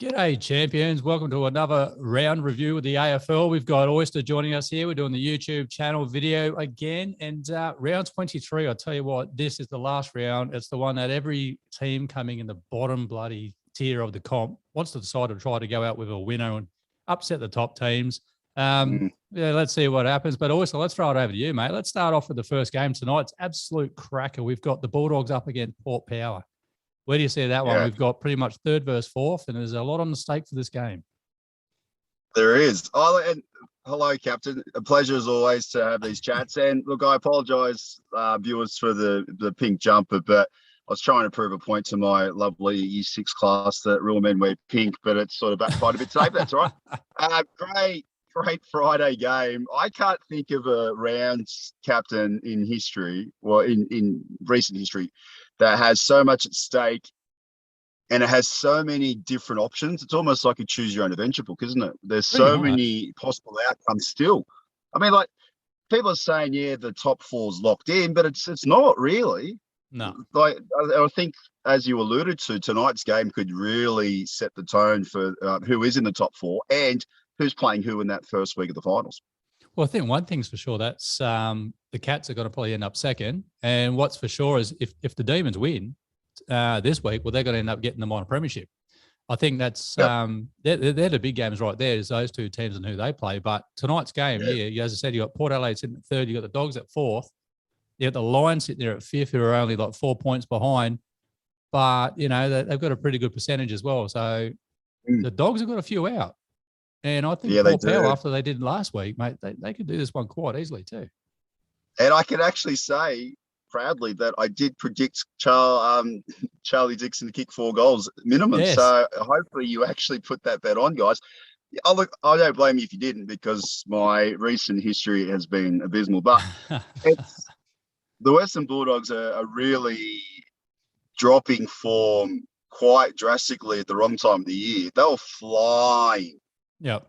G'day, champions. Welcome to another round review of the AFL. We've got Oyster joining us here. We're doing the YouTube channel video again. And round 23, I'll tell you what, this is the last round. It's the one that every team coming in the bottom bloody tier of the comp wants to decide to try to go out with a winner and upset the top teams. Yeah, let's see what happens. But Oyster, let's throw it over to you, mate. Let's start off with the first game tonight. It's absolute cracker. We've got the Bulldogs up against Port Power. Where do you see that one? We've got pretty much third versus fourth, and there's a lot on the stake for this game. There is. Oh, and hello, Captain. A pleasure as always to have these chats. And look, I apologise, viewers, for the pink jumper, but I was trying to prove a point to my lovely Year 6 class that real men wear pink, but it's sort of backfired a bit today. But that's all right. Great Friday game. I can't think of a rounds captain in history, or in recent history, that has so much at stake and it has so many different options. It's almost like a choose your own adventure book, isn't it? There's so many possible outcomes still. I mean, like, people are saying, yeah, the top four's locked in, but it's not really. No. Like, I think, as you alluded to, tonight's game could really set the tone for who is in the top four and who's playing who in that first week of the finals. Well, I think one thing's for sure, that's the Cats are going to probably end up second. And what's for sure is if the Demons win this week, well, they're going to end up getting the minor premiership. I think that's they're the big games right there, is those two teams and who they play. But tonight's game, as I said, you got Port Adelaide sitting at third, you got the Dogs at fourth, you got the Lions sitting there at fifth, who are only like 4 points behind. But, you know, they've got a pretty good percentage as well. So the Dogs have got a few out. And I think Port Power, after they did last week, mate, they could do this one quite easily too. And I can actually say proudly that I did predict Charlie Dixon to kick 4 goals minimum. Yes. So hopefully you actually put that bet on, guys. Oh, look, I don't blame you if you didn't, because my recent history has been abysmal. But the Western Bulldogs are really dropping form quite drastically at the wrong time of the year. They were flying. Yep.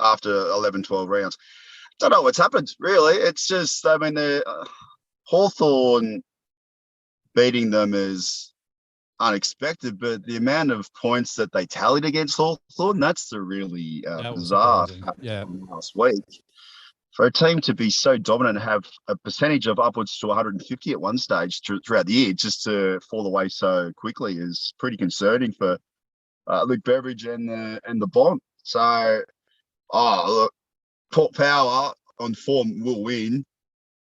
After 11, 12 rounds. Don't know what's happened, really. It's just, I mean, Hawthorn beating them is unexpected, but the amount of points that they tallied against Hawthorn, that's the really bizarre last week. For a team to be so dominant and have a percentage of upwards to 150 at one stage throughout the year, just to fall away so quickly is pretty concerning for Luke Beveridge and the Bond. So, look, Port Power on form will win,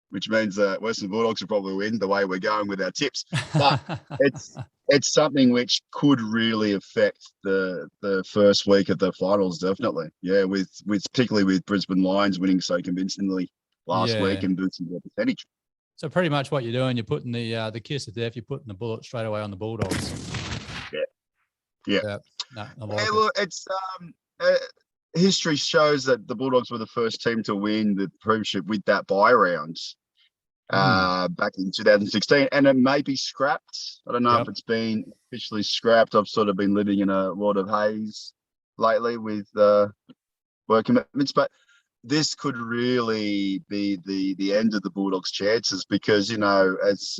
which means that Western Bulldogs will probably win the way we're going with our tips. But it's something which could really affect the first week of the finals, definitely. Yeah, with particularly with Brisbane Lions winning so convincingly last week and boosting their percentage. So pretty much what you're doing, you're putting the kiss of death, you're putting the bullet straight away on the Bulldogs. Yeah. Look, it's history shows that the Bulldogs were the first team to win the premiership with that bye round back in 2016, and it may be scrapped. I don't know if it's been officially scrapped. I've sort of been living in a lot of haze lately with work commitments, but this could really be the end of the Bulldogs' chances, because, you know, as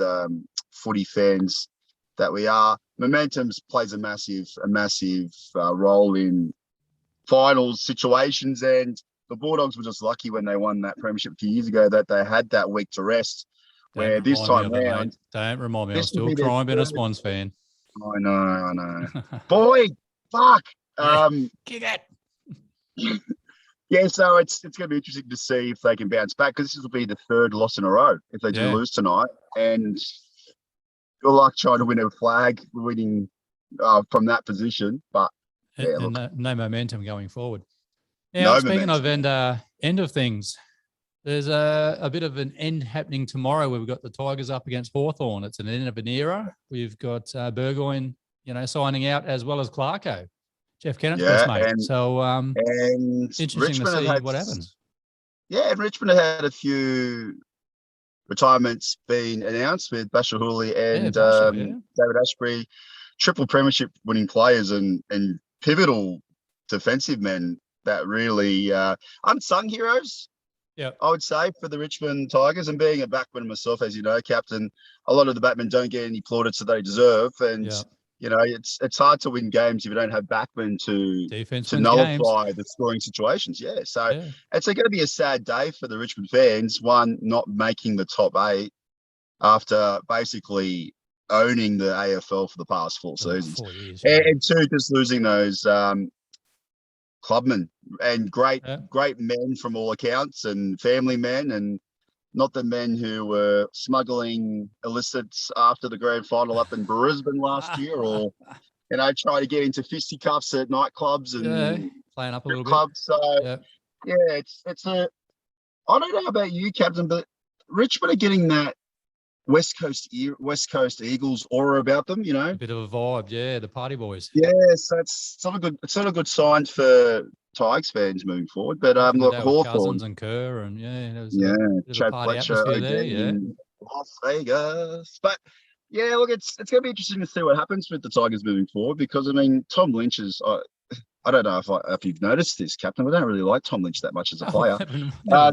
footy fans that we are, momentum plays a massive role in finals situations, and the Bulldogs were just lucky when they won that premiership a few years ago that they had that week to rest. Where this time round, don't remind me, I'm still crying being a Swans fan. I know. Boy, fuck. Kick it. Yeah, so it's going to be interesting to see if they can bounce back, because this will be the third loss in a row if they do lose tonight, and good luck trying to win a flag, winning from that position. But no momentum going forward. Now, speaking of end of things, there's a bit of an end happening tomorrow. We've got the Tigers up against Hawthorn. It's an end of an era. We've got Burgoyne, signing out, as well as Clarko, Jeff Kennett's best mate. And interesting Richmond to see what happens. Yeah, and Richmond had a few retirements being announced with Bashir Hooley and David Ashbury, triple premiership winning players and pivotal defensive men that really unsung heroes. Yeah, I would say, for the Richmond Tigers. And being a backman myself, as you know, Captain, a lot of the backmen don't get any plaudits that they deserve. And You know, it's hard to win games if you don't have backmen to Defense wins games. nullify the scoring situations. Yeah, so Yeah. it's going to be a sad day for the Richmond fans. One, not making the top 8 after basically owning the AFL for the past 4 seasons, 4 years. and 2, just losing those clubmen and great men from all accounts, and family men, and not the men who were smuggling illicits after the grand final up in Brisbane last year, or trying to get into fisticuffs at nightclubs and playing up a little clubs. bit. So it's a. I don't know about you, Captain, but Richmond are getting that West Coast Eagles aura about them. You know, a bit of a vibe. Yeah, the party boys. Yes, that's not a good. It's not a good sign for Tigers fans moving forward. But look, Hawthorn, Cousins and Kerr, and there was Chad party Fletcher atmosphere there. Yeah, in Las Vegas. But yeah, look, it's going to be interesting to see what happens with the Tigers moving forward, because I mean, Tom Lynch is. I don't know if you've noticed this, Captain. We don't really like Tom Lynch that much as a player. I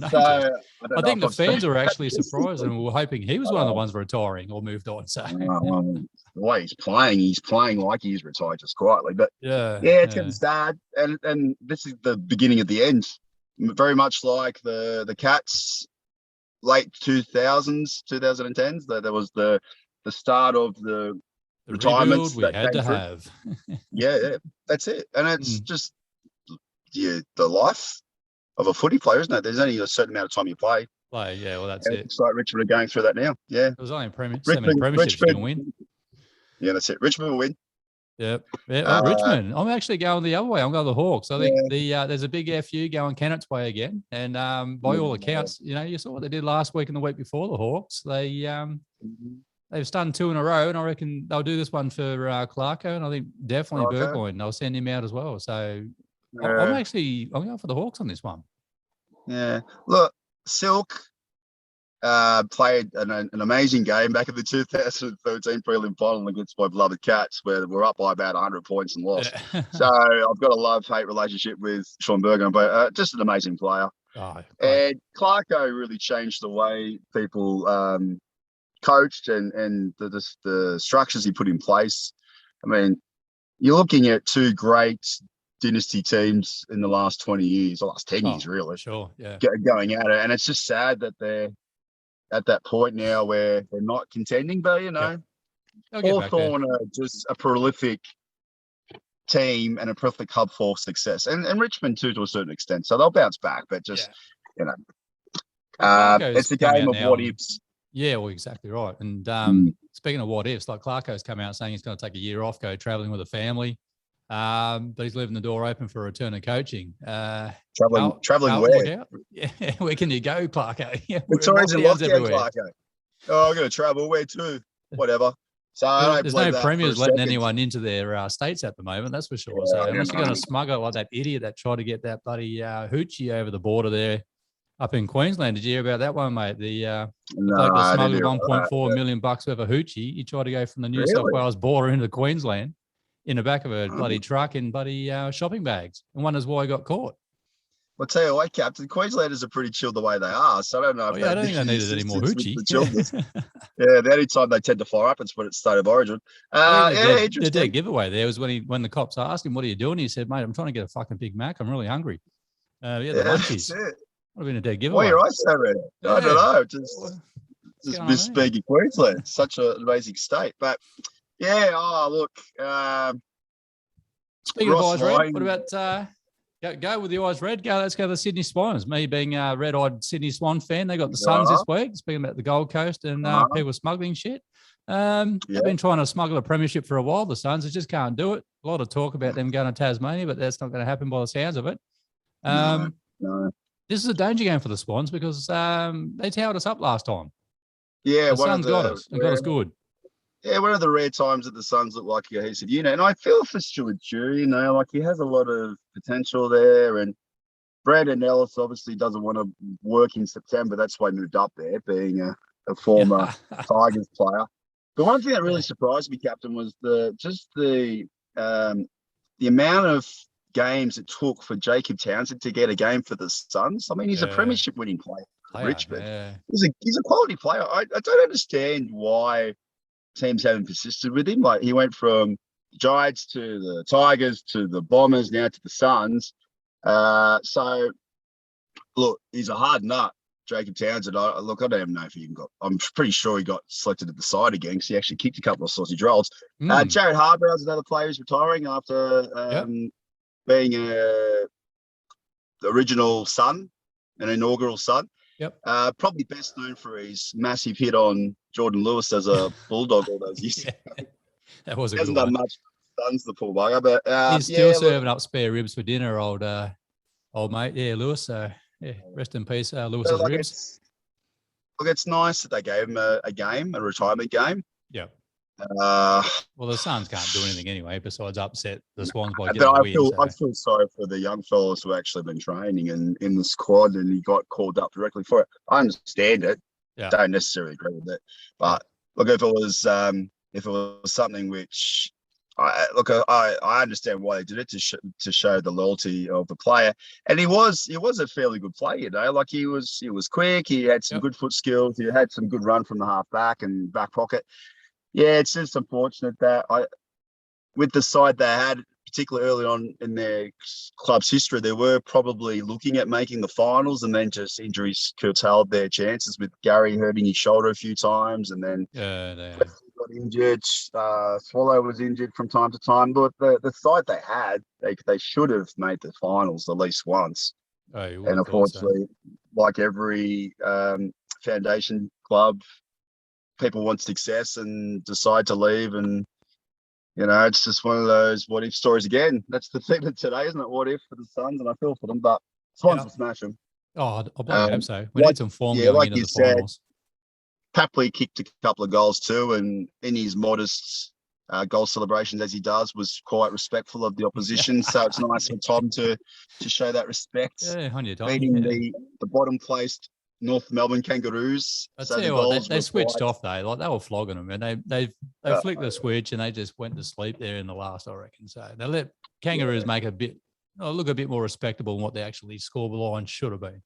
think the fans were actually surprised and were hoping he was one of the ones retiring or moved on. So the way he's playing like he's retired just quietly. But it's getting sad, and this is the beginning of the end. Very much like the Cats, late 2010s. There was the start of the retirements we had to have. yeah, that's it. And it's just the life of a footy player, isn't it? There's only a certain amount of time you play. Yeah, well, that's it. It's like Richmond are going through that now. Yeah. It was only premierships you can win. Yeah, that's it. Richmond will win. Yep. Yeah, Richmond. I'm actually going the other way. I'm going the Hawks. I think there's a big FU going Kennett's way again. And by all accounts, you saw what they did last week and the week before, the Hawks. They've done 2 in a row, and I reckon they'll do this one for Clarko, and I think definitely Burgoyne. They'll send him out as well. So I'm going for the Hawks on this one. Yeah. Look, Silk played an amazing game back in the 2013 prelim final against my beloved Cats, where we're up by about 100 points and lost. So I've got a love-hate relationship with Sean Burgoyne, but just an amazing player. And Clarko really changed the way people coached and the structures he put in place. I mean, you're looking at 2 great dynasty teams in the last 20 years, the last 10 years, really. Sure, yeah. Going at it. And it's just sad that they're at that point now where they're not contending, but, Hawthorn are just a prolific team and a prolific hub for success. And Richmond, too, to a certain extent. So they'll bounce back, but just, it's a game of what ifs. Yeah, well, exactly right. And speaking of what ifs, like Clarko's come out saying he's going to take a year off, go traveling with a family, but he's leaving the door open for a return of coaching. Traveling where? Yeah, where can you go, Clarko? Victoria's in lockdown, Clarko. Oh, I'm going to travel where too? Whatever. So there's no premiers letting anyone into their states at the moment, that's for sure. Yeah, so unless you're going to smuggle like that idiot that tried to get that bloody hoochie over the border there up in Queensland. Did you hear about that one, mate? The bloke that smuggled $1.4 million worth of hoochie. He tried to go from the New South Wales border into Queensland in the back of a bloody truck in bloody shopping bags, and wonders why he got caught. I'll tell you what, Captain, Queenslanders are pretty chilled the way they are, so I don't know if I don't think they needed any more hoochie. The only time they tend to fire up is when it's state of origin. The dead giveaway there was when the cops asked him, "What are you doing?" He said, "Mate, I'm trying to get a fucking Big Mac. I'm really hungry." The munchies. Would have been a dead giveaway. Why are your eyes so red? I don't know. Just misspeaking Queensland. Such an amazing state. But look. Speaking of eyes red, what about go with the eyes red? Let's go to the Sydney Swans. Me being a red-eyed Sydney Swan fan, they got the Suns this week. Speaking about the Gold Coast and people smuggling shit. They've been trying to smuggle a premiership for a while, the Suns. They just can't do it. A lot of talk about them going to Tasmania, but that's not going to happen by the sounds of it. No. This is a danger game for the Swans because they towered us up last time. Yeah, the Suns got us and got us good. Yeah, one of the rare times that the Suns look like a cohesive unit. And I feel for Stuart Dew, like he has a lot of potential there. And Brandon Ellis obviously doesn't want to work in September. That's why he moved up there, being a former Tigers player. But one thing that really surprised me, Captain, was the amount of games it took for Jacob Townsend to get a game for the Suns. I mean, he's a premiership winning player for Richmond. Yeah. He's a quality player. I don't understand why teams haven't persisted with him. Like, he went from Giants to the Tigers to the Bombers, now to the Suns. So, look, he's a hard nut, Jacob Townsend. I don't even know if he even got. I'm pretty sure he got selected at the side again because he actually kicked a couple of sausage rolls. Jared Harbour's another player who's retiring after being a original Sun, an inaugural Sun. Yep. Probably best known for his massive hit on Jordan Lewis as a Bulldog all those years ago. That was a He hasn't good done one. much Suns, the poor bugger, but He's still serving up spare ribs for dinner, old mate. Yeah, Lewis. So yeah, rest in peace, Lewis's ribs. It's nice that they gave him a retirement game. Yeah. Well, the Suns can't do anything anyway besides upset the Swans by getting but a win. I feel sorry for the young fellas who actually been training in the squad, and he got called up directly for it. I understand it. Yeah. Don't necessarily agree with it, but look, if it was something which I understand why they did it to show the loyalty of the player, and he was a fairly good player, like he was quick, he had some good foot skills, he had some good run from the half back and back pocket. Yeah, it's just unfortunate that with the side they had, particularly early on in their club's history, they were probably looking at making the finals, and then just injuries curtailed their chances, with Gary hurting his shoulder a few times, and then got injured. Swallow was injured from time to time. But the side they had, they should have made the finals at least once. And unfortunately, like every foundation club, people want success and decide to leave, and it's just one of those what if stories again. That's the thing of today, isn't it? What if for the Suns, and I feel for them, but Swans will smash them. Oh, I bloody hope so. We need some form going into the finals. Papley kicked a couple of goals too, and in his modest goal celebrations, as he does, was quite respectful of the opposition. So it's nice for Tom to show that respect. Yeah, on your time. Beating the bottom placed North Melbourne Kangaroos. I tell you what, they switched off though. Like they were flogging them, and they flicked the switch, and they just went to sleep there in the last, I reckon. So they let Kangaroos make look a bit more respectable than what they actually scoreline should have been.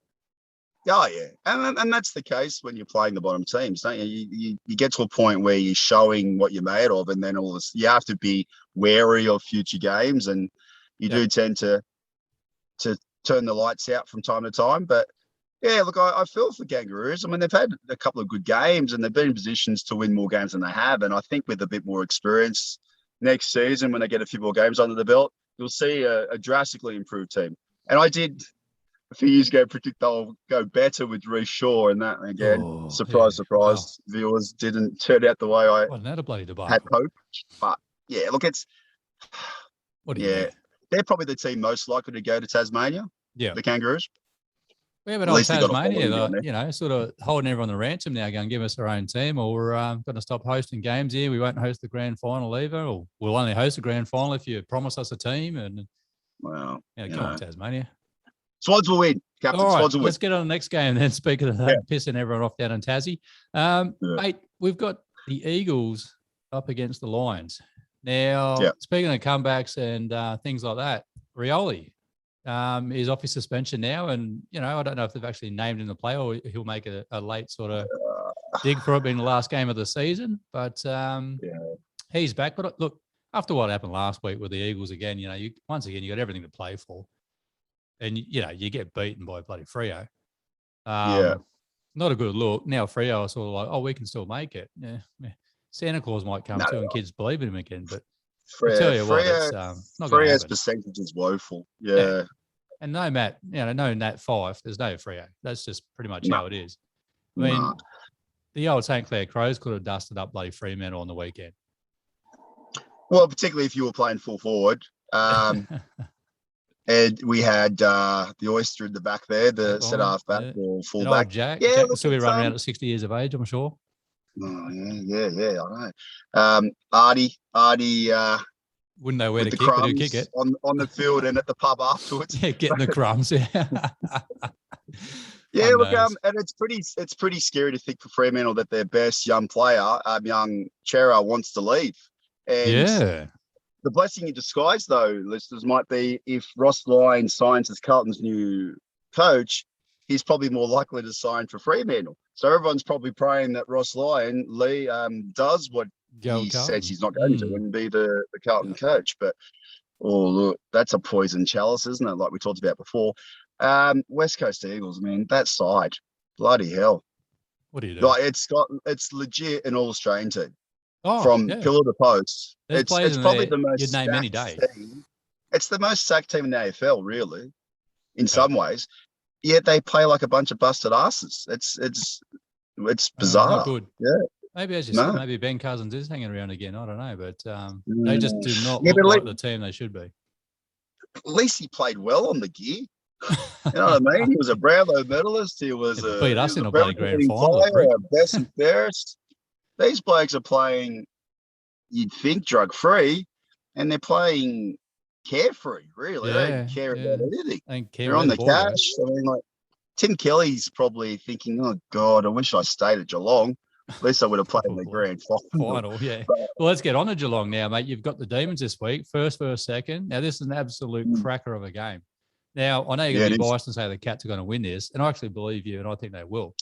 Oh yeah, and that's the case when you're playing the bottom teams, don't you? You get to a point where you're showing what you're made of, and then all this, you have to be wary of future games, and you do tend to turn the lights out from time to time. But yeah, look, I feel for Kangaroos. I mean, they've had a couple of good games, and they've been in positions to win more games than they have. And I think with a bit more experience next season, when they get a few more games under the belt, you'll see a drastically improved team. And I did a few years ago predict they'll go better with Reece Shaw, and that again, surprise, viewers, didn't turn out the way I had hoped. But yeah, look, it's they're probably the team most likely to go to Tasmania. Yeah, the Kangaroos. We have an old Tasmania, sort of holding everyone to ransom now, going give us our own team, or we're going to stop hosting games here. We won't host the grand final either, or we'll only host the grand final if you promise us a team. And come on, Tasmania. Swans will win, Captain. All right, Swans will win. Let's get on the next game then. Speaking of that, pissing everyone off down in Tassie. Mate, we've got the Eagles up against the Lions. Now, speaking of comebacks and things like that, Rioli is off his suspension now. And, I don't know if they've actually named him the play, or he'll make a late sort of dig for it being the last game of the season. But he's back. But look, after what happened last week with the Eagles again, you got everything to play for. And, you get beaten by bloody Freo. Not a good look. Now Freo are sort of like, we can still make it. Yeah. Santa Claus might come too, and kids believe in him again. But I tell you what, it's not going to happen. Freo's percentage is woeful. Yeah. And no Nat 5, there's no Freo. That's just pretty much how it is. I mean, the old St. Clair Crows could have dusted up bloody Fremantle on the weekend. Well, particularly if you were playing full forward. And we had the Oyster in the back there, the centre half back or full back. Jack will still be running around at 60 years of age, I'm sure. Oh, yeah, I know. Artie. Wouldn't know where to kick, but he'd kick it. On the field and at the pub afterwards. Yeah, getting the crumbs, Yeah, look, and it's pretty scary to think for Fremantle that their best young player, young Chera, wants to leave. And the blessing in disguise, though, listeners, might be if Ross Lyon signs as Carlton's new coach, he's probably more likely to sign for Fremantle. So everyone's probably praying that Ross Lyon does what Go he says Carlton. he's not going to and be the Carlton coach. But look, that's a poison chalice, isn't it? Like we talked about before. West Coast Eagles, man, that side, bloody hell. What do you do? Like it's legit an all-Australian team. Oh, From yeah. pillar to post. There's players It's in probably there the most you'd name any stacked day. team. It's the most stacked team in the AFL, really, in Yeah. some ways. Yet they play like a bunch of busted asses. It's bizarre. Not good. Yeah. Maybe, as you said, maybe Ben Cousins is hanging around again. I don't know, but they just do not Yeah, look but like the team they should be. At least he played well on the gear. You know what I mean? He was a Brownlow medalist. He was beat us in a bloody grand final. Player, best and fairest. These blokes are playing, you'd think, drug-free, and they're playing carefree, really. They don't care about anything. They're on the cash. I mean, like, Tim Kelly's probably thinking, oh, God, I wish I stayed at Geelong. At least I would have played in the grand final. Yeah. Well, let's get on to Geelong now, mate. You've got the Demons this week, first versus second. Now, this is an absolute cracker of a game. Now, I know you're going to be biased and say the Cats are going to win this, and I actually believe you, and I think they will.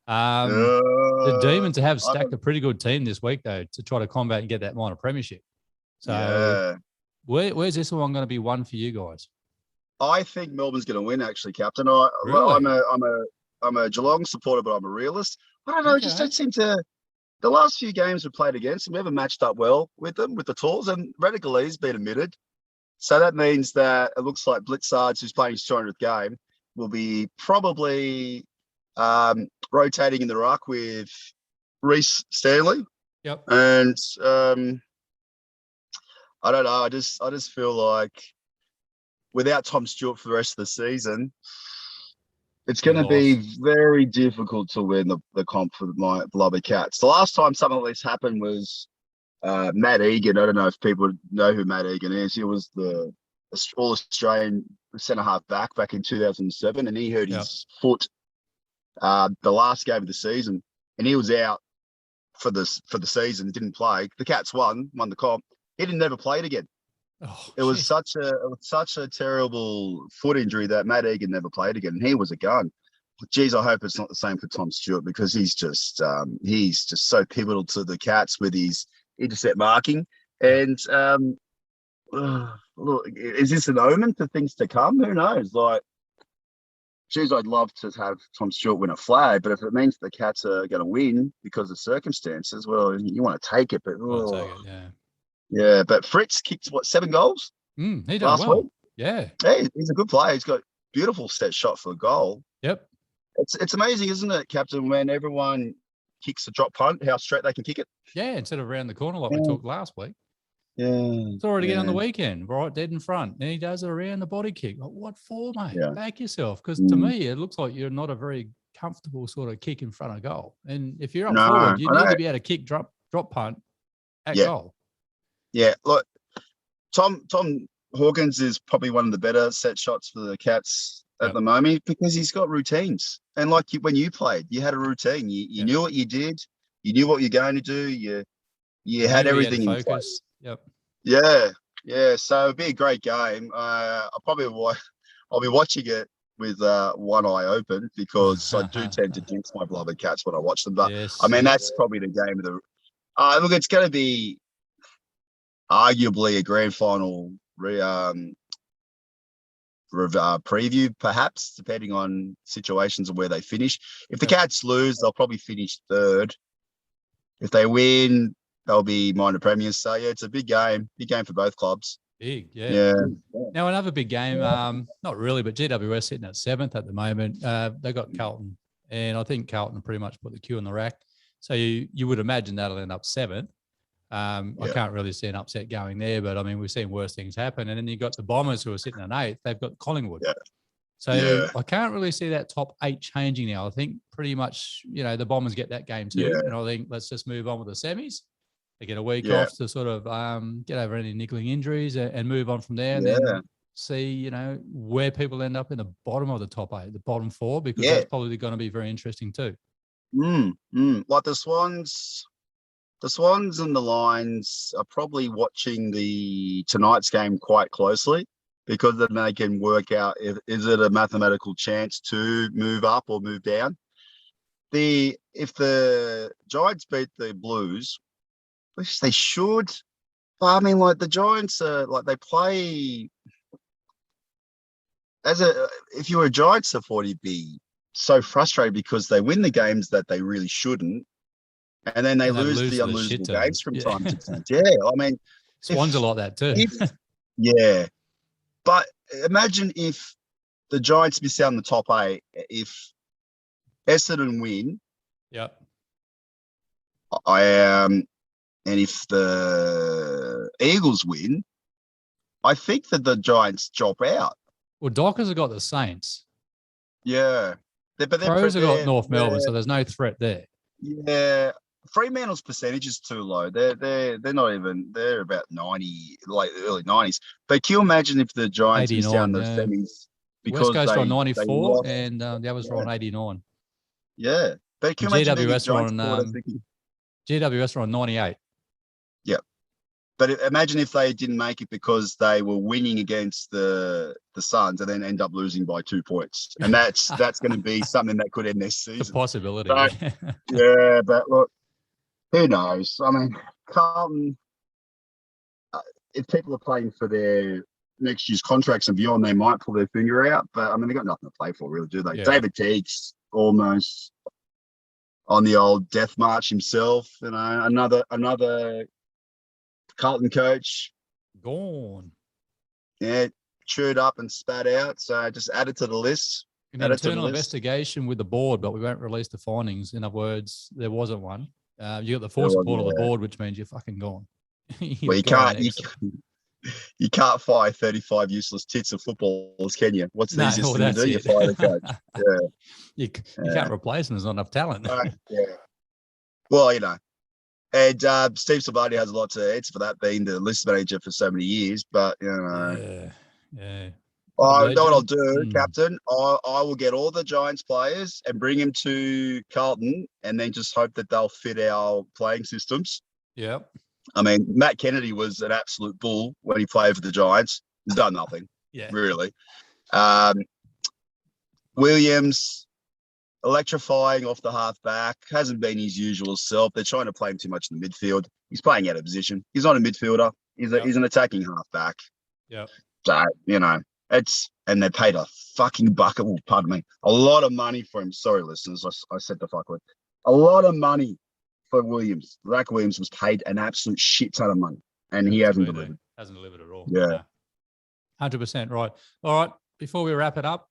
The Demons have stacked a pretty good team this week, though, to try to combat and get that minor premiership. So where's this one going to be won for you guys? I think Melbourne's going to win, actually, Captain. Really? I'm a Geelong supporter, but I'm a realist. I don't know. Just don't seem to. The last few games we've played against them, we haven't matched up well with them, with the Tools, and Radicalee's been admitted. So that means that it looks like Blitzards, who's playing his 200th game, will be probably rotating in the ruck with Reece Stanley. Yep. And I don't know. I just feel like without Tom Stewart for the rest of the season, it's going to be very difficult to win the comp for my beloved Cats. The last time something like this happened was Matt Egan. I don't know if people know who Matt Egan is. He was the All-Australian centre-half back in 2007, and he hurt his foot the last game of the season, and he was out for the season, didn't play. The Cats won the comp. He never played again. It was such a terrible foot injury that Matt Egan never played again. And he was a gun. Geez, I hope it's not the same for Tom Stewart, because he's just so pivotal to the Cats with his intercept marking. And look, is this an omen for things to come? Who knows? Like, geez, I'd love to have Tom Stewart win a flag, but if it means the Cats are going to win because of circumstances, well, you want to take it. But yeah, but Fritz kicked 7 goals? He done well. Week? Yeah. Hey, he's a good player. He's got beautiful set shot for a goal. Yep. It's amazing, isn't it, Captain, when everyone kicks a drop punt, how straight they can kick it? Yeah, instead of around the corner like we talked last week. Yeah. It's already again on the weekend, right dead in front. And he does it around the body kick. Like, what for, mate? Yeah. Back yourself. Because to me, it looks like you're not a very comfortable sort of kick in front of goal. And if you're up forward, you need to be able to kick drop punt at goal. Yeah, look, Tom Hawkins is probably one of the better set shots for the Cats at the moment, because he's got routines. And like when you played, you had a routine. You knew what you did. You knew what you're going to do. You had everything in place. Yep. Yeah. So it'll be a great game. I'll be watching it with one eye open, because I do tend to jinx my beloved Cats when I watch them. But I mean, that's probably the game of the. Look, it's going to be arguably a grand final preview, perhaps, depending on situations of where they finish. If the Cats lose, they'll probably finish third. If they win, they'll be minor premiers. So yeah, it's a big game for both clubs. Big, yeah. Now another big game, not really, but GWS sitting at 7th at the moment. They got Carlton, and I think Carlton pretty much put the cue in the rack. So you would imagine that'll end up 7th. I can't really see an upset going there, but I mean, we've seen worse things happen. And then you've got the Bombers, who are sitting at 8th. They've got Collingwood. Yeah. So I can't really see that top 8 changing now. I think pretty much, the Bombers get that game too. Yeah. And I think let's just move on with the semis. They get a week off to sort of get over any niggling injuries and move on from there, and then see, where people end up in the bottom of the top 8, the bottom 4, because that's probably going to be very interesting too. Like the Swans and the Lions are probably watching tonight's game quite closely, because then they can work out is it a mathematical chance to move up or move down. If the Giants beat the Blues, Wish they should. But I mean, like the Giants are like they play if you were a Giants supporter, you'd be so frustrated because they win the games that they really shouldn't, and then they And they lose the lose to the shit unlosable games teams. from Yeah. time to time. Yeah, I mean, Swans are like that too. yeah, but imagine if the Giants miss out on the top 8. If Essendon win, Yep. and if the Eagles win, I think that the Giants drop out. Well, Dockers have got the Saints. Yeah, but Crows have got North Melbourne, so there's no threat there. Yeah, Fremantle's percentage is too low. They're not even. They're about 90, like early 90s. But can you imagine if the Giants miss down the semis because West Coast are on 94 lost, and the others are on 89. Yeah, but can you imagine being a GWS are Giants on GWS are on 98. Yeah, but imagine if they didn't make it because they were winning against the Suns and then end up losing by 2 points, and that's going to be something that could end this season. It's a possibility. So, yeah, but look, who knows? I mean, Carlton, if people are playing for their next year's contracts and beyond, they might pull their finger out. But I mean, they've got nothing to play for, really, do they? Yeah. David Teague's almost on the old death march himself. You know, another Carlton coach gone. Yeah, chewed up and spat out. So just add it to the list. An internal investigation with the board, but we won't release the findings. In other words, there wasn't one. You got the full support of the board, which means you're fucking gone. Well, you can't fire 35 useless tits of footballers, can you? What's the easiest thing to do? You fire the coach. Yeah. You can't replace them. There's not enough talent. Yeah. Well, you know, and Steve Salvati has a lot to answer for that, being the list manager for so many years. But you know, yeah. I know what I'll do, Captain. I will get all the Giants players and bring them to Carlton, and then just hope that they'll fit our playing systems. Yep. I mean, Matt Kennedy was an absolute bull when he played for the Giants. He's done nothing, really. Williams, electrifying off the half back, hasn't been his usual self. They're trying to play him too much in the midfield. He's playing out of position. He's not a midfielder. He's an attacking half back. Yeah. So, you know, and they paid a fucking bucket. Well, pardon me, a lot of money for him. Sorry, listeners, I said the fuck word. A lot of money for Williams. Zach Williams was paid an absolute shit ton of money, and he hasn't delivered. Hasn't delivered at all. Yeah. 100% right. All right. Before we wrap it up,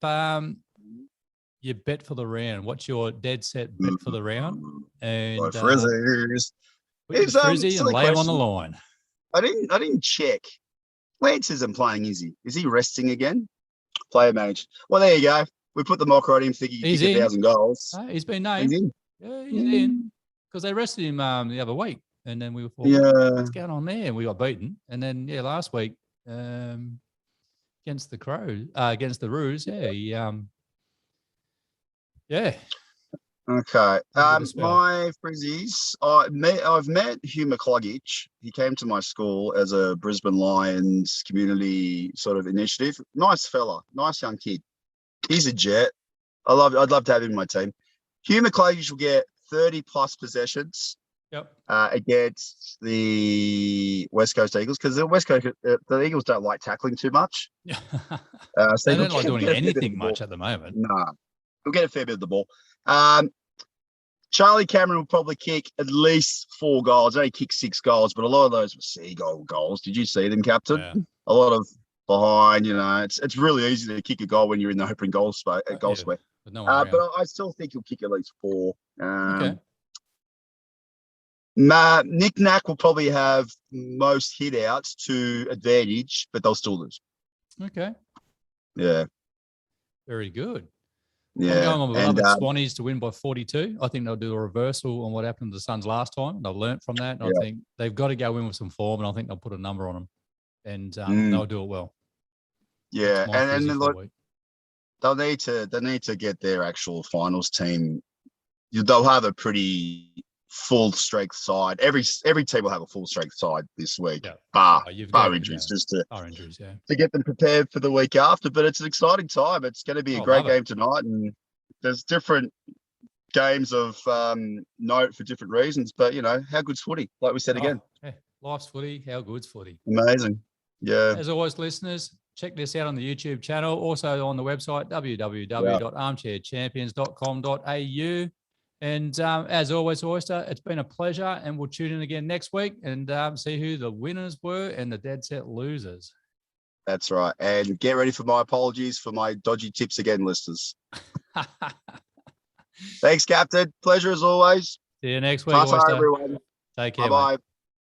your bet for the round. What's your dead set bet for the round? And Frizzies. It's Frizzy and lay him on the line. I didn't check. Lance isn't playing, is he? Is he resting again? Player managed. Well, there you go. We put the mocker on him, thinking he'd kick 1,000 goals. He's been named. He's in. Yeah, he's in. Because they rested him the other week. And then we thought, what's going on there? And we got beaten. And then, last week, against the Crows, against the Roos, Okay. My Frizzies, I've met Hugh McCluggage. He came to my school as a Brisbane Lions community sort of initiative. Nice fella, nice young kid. He's a jet. I'd love to have him in my team. Hugh McCluggage will get 30 plus possessions. Yep. Against the West Coast Eagles, because the Eagles don't like tackling too much. Yeah. So they don't like doing anything much at the moment. Nah, he'll get a fair bit of the ball. Charlie Cameron will probably kick at least 4 goals. He only kicked 6 goals, but a lot of those were seagull goals. Did you see them, Captain? Yeah. A lot of behind. You know, it's really easy to kick a goal when you're in the opening goal square. But I still think he'll kick at least 4. Okay. Nick Nack will probably have most hit outs to advantage, but they'll still lose. Okay. Yeah. Very good. Yeah. I'm going on with the Swannies to win by 42. I think they'll do a reversal on what happened to the Suns last time. They'll learn from that. And I think they've got to go in with some form, and I think they'll put a number on them, and they'll do it well. Yeah, and then look, they'll need to get their actual finals team. They'll have a pretty full strength side. Every team will have a full strength side this week, bar injuries, just to get them prepared for the week after. But it's an exciting time. It's going to be a great game tonight, and there's different games of note for different reasons. But you know, how good's footy? Like we said again, Life's footy. How good's footy? Amazing. Yeah. As always, listeners, check this out on the YouTube channel. Also on the website, www.armchairchampions.com.au. And as always, Oyster, it's been a pleasure. And we'll tune in again next week and see who the winners were and the dead set losers. That's right. And get ready for my apologies for my dodgy tips again, listeners. Thanks, Captain. Pleasure as always. See you next week, Ta-ta, Oyster. everyone. Take care, Bye-bye. mate.